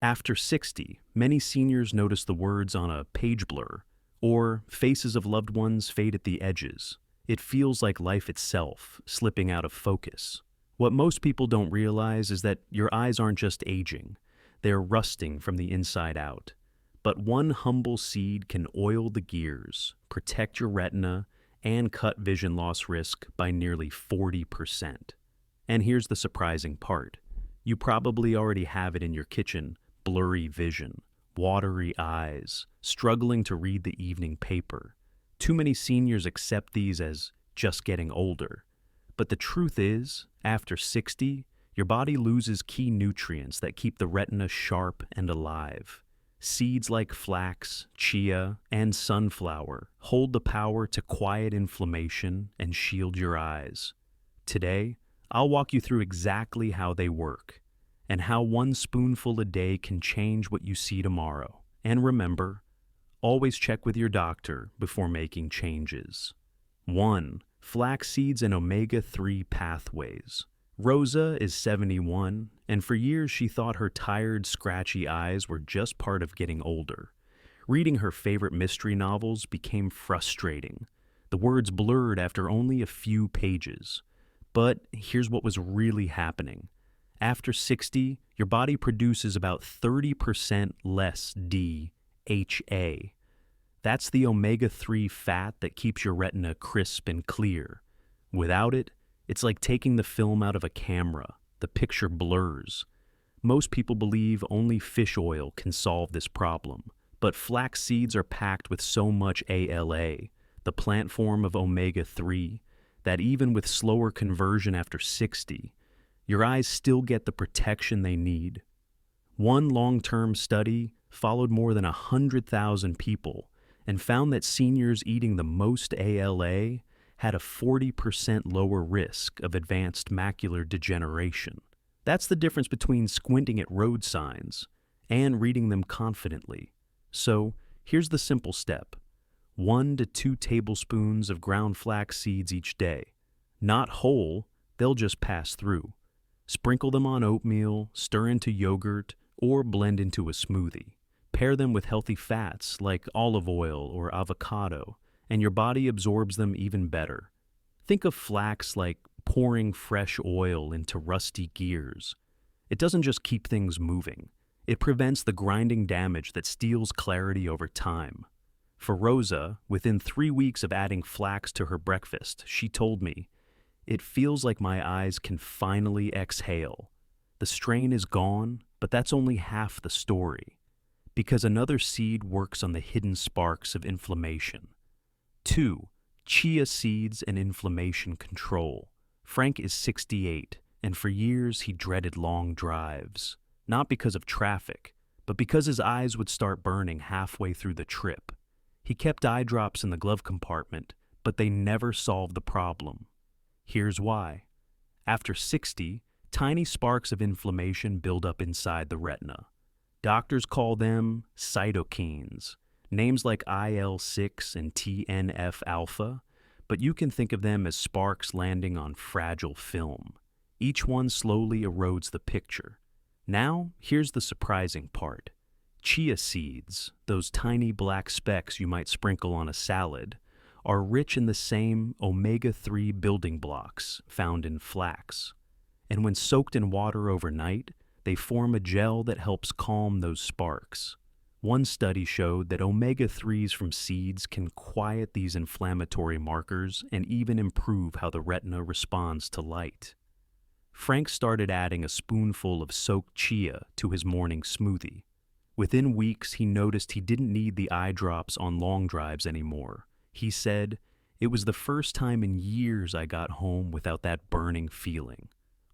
After 60, many seniors notice the words on a page blur, or faces of loved ones fade at the edges. It feels like life itself slipping out of focus. What most people don't realize is that your eyes aren't just aging, they're rusting from the inside out. But one humble seed can oil the gears, protect your retina, and cut vision loss risk by nearly 40%. And here's the surprising part. You probably already have it in your kitchen: blurry vision, watery eyes, struggling to read the evening paper. Too many seniors accept these as just getting older. But the truth is, after 60, your body loses key nutrients that keep the retina sharp and alive. Seeds like flax, chia, and sunflower hold the power to quiet inflammation and shield your eyes. Today, I'll walk you through exactly how they work, and how one spoonful a day can change what you see tomorrow. And remember, always check with your doctor before making changes. 1. Flax seeds and omega-3 pathways. Rosa is 71, and for years she thought her tired, scratchy eyes were just part of getting older. Reading her favorite mystery novels became frustrating. The words blurred after only a few pages. But here's what was really happening. After 60, your body produces about 30% less DHA. That's the omega-3 fat that keeps your retina crisp and clear. Without it, it's like taking the film out of a camera. The picture blurs. Most people believe only fish oil can solve this problem, but flax seeds are packed with so much ALA, the plant form of omega-3, that even with slower conversion after 60, your eyes still get the protection they need. One long-term study followed more than 100,000 people and found that seniors eating the most ALA had a 40% lower risk of advanced macular degeneration. That's the difference between squinting at road signs and reading them confidently. So, here's the simple step. 1 to 2 tablespoons of ground flax seeds each day. Not whole, they'll just pass through. Sprinkle them on oatmeal, stir into yogurt, or blend into a smoothie. Pair them with healthy fats like olive oil or avocado, and your body absorbs them even better. Think of flax like pouring fresh oil into rusty gears. It doesn't just keep things moving. It prevents the grinding damage that steals clarity over time. For Rosa, within 3 weeks of adding flax to her breakfast, she told me, "It feels like my eyes can finally exhale. The strain is gone, but that's only half the story, because another seed works on the hidden sparks of inflammation." 2. Chia seeds and inflammation control. Frank is 68, and for years he dreaded long drives. Not because of traffic, but because his eyes would start burning halfway through the trip. He kept eye drops in the glove compartment, but they never solved the problem. Here's why. After 60, tiny sparks of inflammation build up inside the retina. Doctors call them cytokines, names like IL-6 and TNF-alpha, but you can think of them as sparks landing on fragile film. Each one slowly erodes the picture. Now, here's the surprising part. Chia seeds, those tiny black specks you might sprinkle on a salad, are rich in the same omega-3 building blocks found in flax. And when soaked in water overnight, they form a gel that helps calm those sparks. One study showed that omega-3s from seeds can quiet these inflammatory markers and even improve how the retina responds to light. Frank started adding a spoonful of soaked chia to his morning smoothie. Within weeks, he noticed he didn't need the eye drops on long drives anymore. He said, "It was the first time in years I got home without that burning feeling.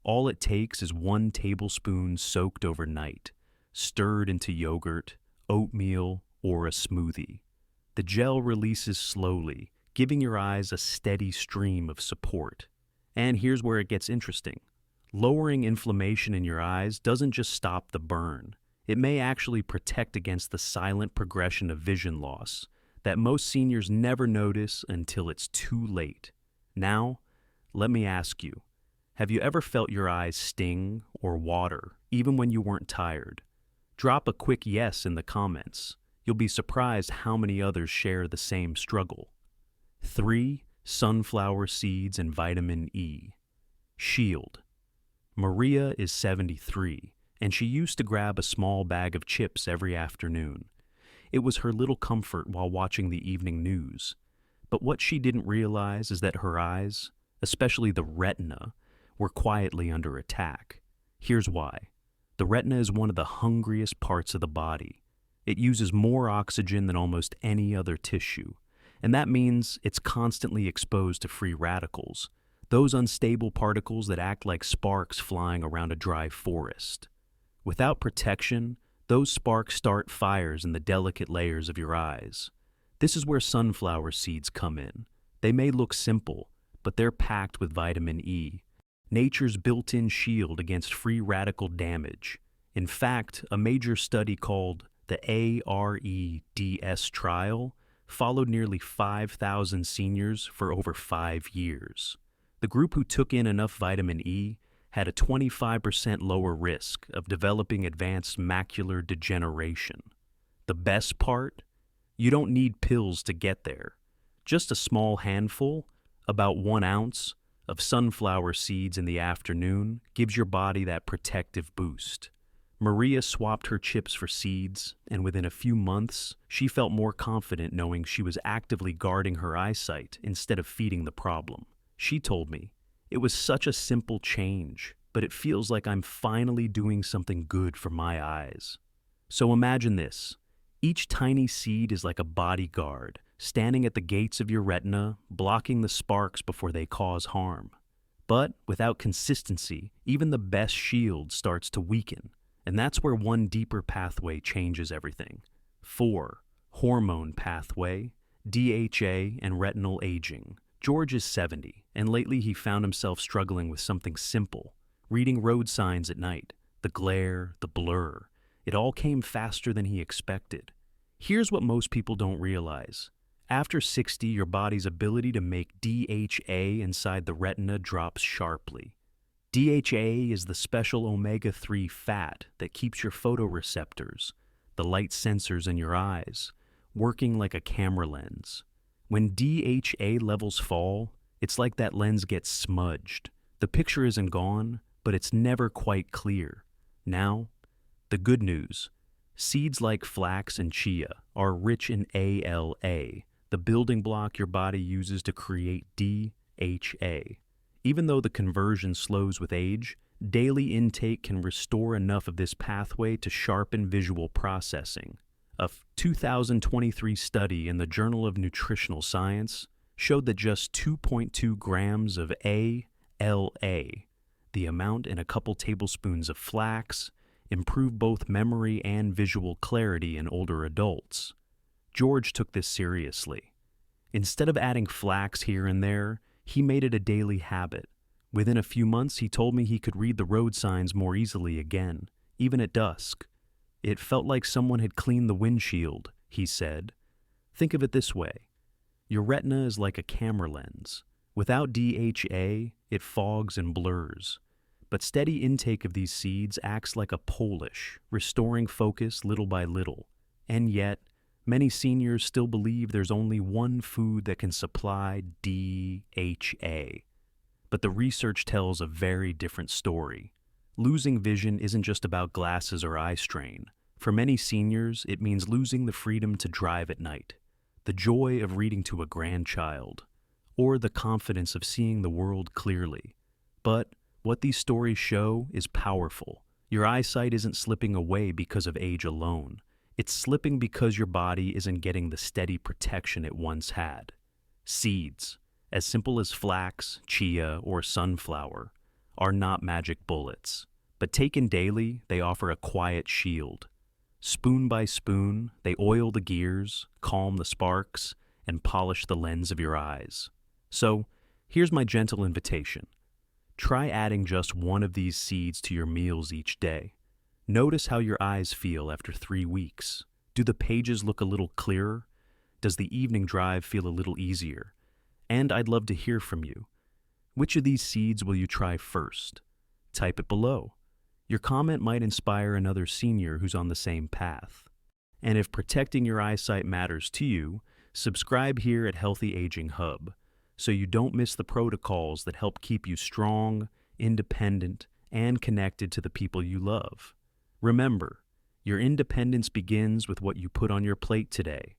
All it takes is 1 tablespoon soaked overnight, stirred into yogurt, oatmeal, or a smoothie. The gel releases slowly, giving your eyes a steady stream of support." And here's where it gets interesting. Lowering inflammation in your eyes doesn't just stop the burn. It may actually protect against the silent progression of vision loss that most seniors never notice until it's too late. Now, let me ask you, have you ever felt your eyes sting or water, even when you weren't tired? Drop a quick yes in the comments. You'll be surprised how many others share the same struggle. 3. Sunflower seeds and vitamin E. Shield. Maria is 73, and she used to grab a small bag of chips every afternoon. It was her little comfort while watching the evening news. But what she didn't realize is that her eyes, especially the retina, were quietly under attack. Here's why. The retina is one of the hungriest parts of the body. It uses more oxygen than almost any other tissue, and that means it's constantly exposed to free radicals, those unstable particles that act like sparks flying around a dry forest. Without protection, those sparks start fires in the delicate layers of your eyes. This is where sunflower seeds come in. They may look simple, but they're packed with vitamin E, nature's built-in shield against free radical damage. In fact, a major study called the AREDS trial followed nearly 5,000 seniors for over 5 years. The group who took in enough vitamin E had a 25% lower risk of developing advanced macular degeneration. The best part? You don't need pills to get there. Just a small handful, about 1 ounce, of sunflower seeds in the afternoon gives your body that protective boost. Maria swapped her chips for seeds, and within a few months, she felt more confident knowing she was actively guarding her eyesight instead of feeding the problem. She told me, "It was such a simple change, but it feels like I'm finally doing something good for my eyes." So imagine this. Each tiny seed is like a bodyguard, standing at the gates of your retina, blocking the sparks before they cause harm. But without consistency, even the best shield starts to weaken, and that's where one deeper pathway changes everything. 4. Hormone pathway, DHA, and retinal aging. George is 70, and lately he found himself struggling with something simple, reading road signs at night, the glare, the blur. It all came faster than he expected. Here's what most people don't realize. After 60, your body's ability to make DHA inside the retina drops sharply. DHA is the special omega-3 fat that keeps your photoreceptors, the light sensors in your eyes, working like a camera lens. When DHA levels fall, it's like that lens gets smudged. The picture isn't gone, but it's never quite clear. Now, the good news. Seeds like flax and chia are rich in ALA, the building block your body uses to create DHA. Even though the conversion slows with age, daily intake can restore enough of this pathway to sharpen visual processing. A 2023 study in the Journal of Nutritional Science showed that just 2.2 grams of ALA, the amount in a couple tablespoons of flax, improve both memory and visual clarity in older adults. George took this seriously. Instead of adding flax here and there, he made it a daily habit. Within a few months, he told me he could read the road signs more easily again, even at dusk. It felt like someone had cleaned the windshield, he said. Think of it this way. Your retina is like a camera lens. Without DHA, it fogs and blurs. But steady intake of these seeds acts like a polish, restoring focus little by little. And yet, many seniors still believe there's only one food that can supply DHA. But the research tells a very different story. Losing vision isn't just about glasses or eye strain. For many seniors, it means losing the freedom to drive at night, the joy of reading to a grandchild, or the confidence of seeing the world clearly. But what these stories show is powerful. Your eyesight isn't slipping away because of age alone. It's slipping because your body isn't getting the steady protection it once had. Seeds, as simple as flax, chia, or sunflower, are not magic bullets. But taken daily, they offer a quiet shield. Spoon by spoon, they oil the gears, calm the sparks, and polish the lens of your eyes. So, here's my gentle invitation. Try adding just one of these seeds to your meals each day. Notice how your eyes feel after 3 weeks. Do the pages look a little clearer? Does the evening drive feel a little easier? And I'd love to hear from you. Which of these seeds will you try first? Type it below. Your comment might inspire another senior who's on the same path. And if protecting your eyesight matters to you, subscribe here at Healthy Aging Hub so you don't miss the protocols that help keep you strong, independent, and connected to the people you love. Remember, your independence begins with what you put on your plate today.